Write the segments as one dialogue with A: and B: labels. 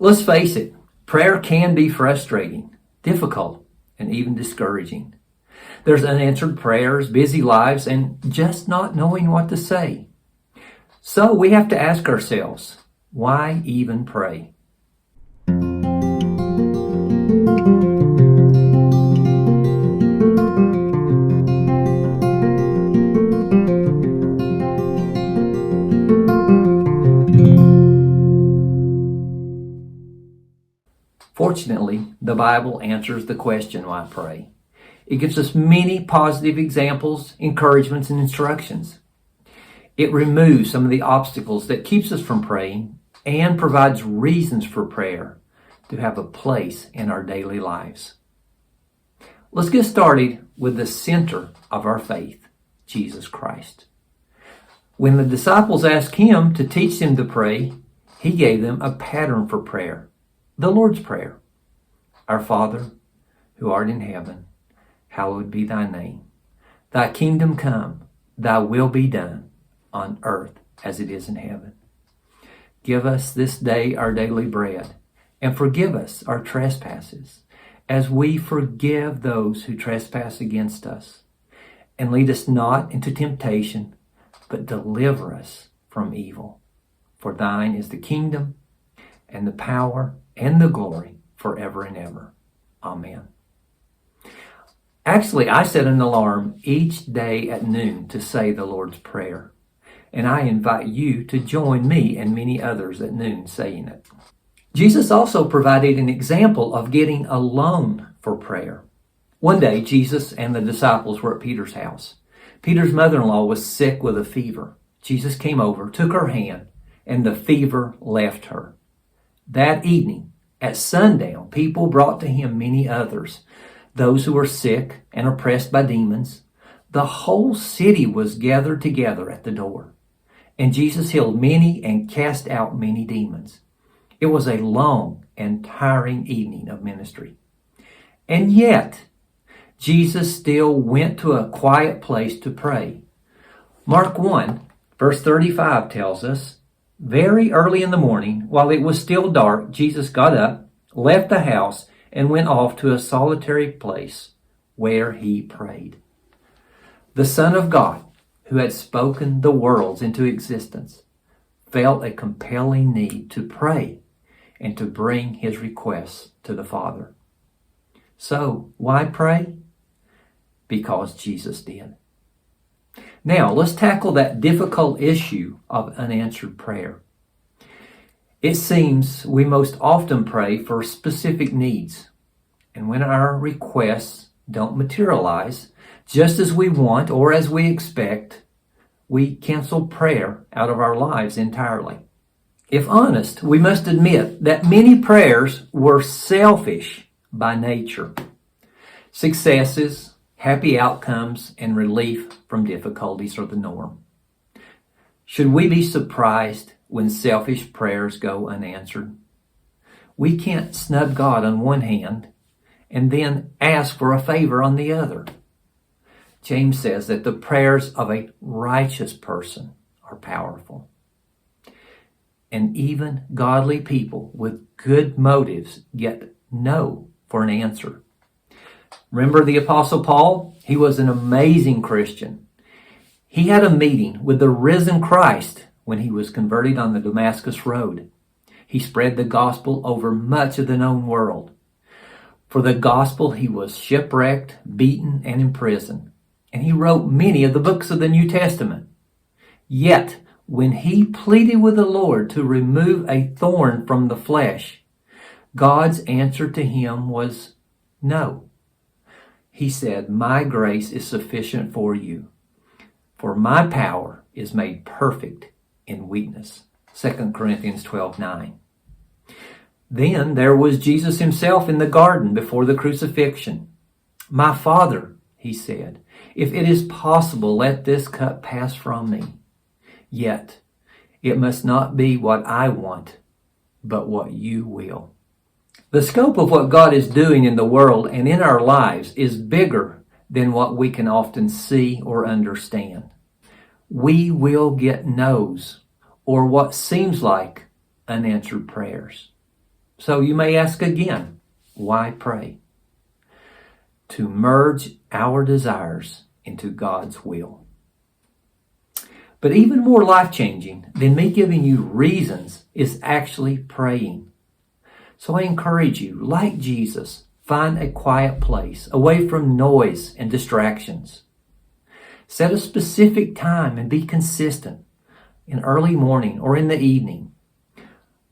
A: Let's face it, prayer can be frustrating, difficult, and even discouraging. There's unanswered prayers, busy lives, and just not knowing what to say. So we have to ask ourselves, why even pray? Fortunately, the Bible answers the question, why pray? It gives us many positive examples, encouragements, and instructions. It removes some of the obstacles that keeps us from praying and provides reasons for prayer to have a place in our daily lives. Let's get started with the center of our faith, Jesus Christ. When the disciples asked him to teach them to pray, he gave them a pattern for prayer, the Lord's Prayer. Our Father, who art in heaven, hallowed be thy name. Thy kingdom come, thy will be done, on earth as it is in heaven. Give us this day our daily bread, and forgive us our trespasses, as we forgive those who trespass against us. And lead us not into temptation, but deliver us from evil. For thine is the kingdom, and the power, and the glory, forever and ever. Amen. Actually, I set an alarm each day at noon to say the Lord's Prayer. And I invite you to join me and many others at noon saying it. Jesus also provided an example of getting alone for prayer. One day, Jesus and the disciples were at Peter's house. Peter's mother-in-law was sick with a fever. Jesus came over, took her hand, and the fever left her. That evening, at sundown, people brought to him many others, those who were sick and oppressed by demons. The whole city was gathered together at the door. And Jesus healed many and cast out many demons. It was a long and tiring evening of ministry. And yet, Jesus still went to a quiet place to pray. Mark 1, verse 35 tells us, very early in the morning, while it was still dark, Jesus got up, left the house, and went off to a solitary place where he prayed. The Son of God, who had spoken the worlds into existence, felt a compelling need to pray and to bring his requests to the Father. So, why pray? Because Jesus did. Now, let's tackle that difficult issue of unanswered prayer. It seems we most often pray for specific needs, and when our requests don't materialize just as we want or as we expect, we cancel prayer out of our lives entirely. If honest, we must admit that many prayers were selfish by nature. Successes, happy outcomes, and relief from difficulties are the norm. Should we be surprised when selfish prayers go unanswered? We can't snub God on one hand and then ask for a favor on the other. James says that the prayers of a righteous person are powerful. And even godly people with good motives get no for an answer. Remember the Apostle Paul? He was an amazing Christian. He had a meeting with the risen Christ when he was converted on the Damascus Road. He spread the gospel over much of the known world. For the gospel, he was shipwrecked, beaten, and imprisoned. And he wrote many of the books of the New Testament. Yet, when he pleaded with the Lord to remove a thorn from the flesh, God's answer to him was no. He said, "My grace is sufficient for you, for my power is made perfect in weakness." 2 Corinthians 12:9. Then there was Jesus himself in the garden before the crucifixion. "My Father," he said, "if it is possible, let this cup pass from me. Yet it must not be what I want, but what you will." The scope of what God is doing in the world and in our lives is bigger than what we can often see or understand. We will get no's or what seems like unanswered prayers. So you may ask again, why pray? To merge our desires into God's will. But even more life-changing than me giving you reasons is actually praying. So I encourage you, like Jesus, find a quiet place away from noise and distractions. Set a specific time and be consistent in early morning or in the evening.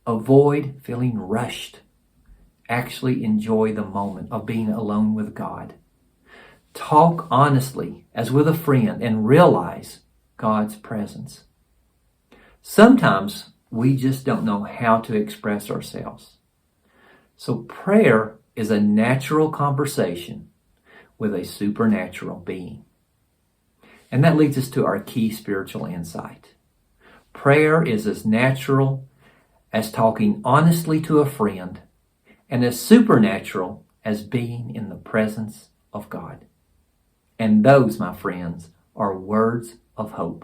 A: Avoid feeling rushed. Actually enjoy the moment of being alone with God. Talk honestly as with a friend and realize God's presence. Sometimes we just don't know how to express ourselves. So prayer is a natural conversation with a supernatural being. And that leads us to our key spiritual insight. Prayer is as natural as talking honestly to a friend and as supernatural as being in the presence of God. And those, my friends, are words of hope.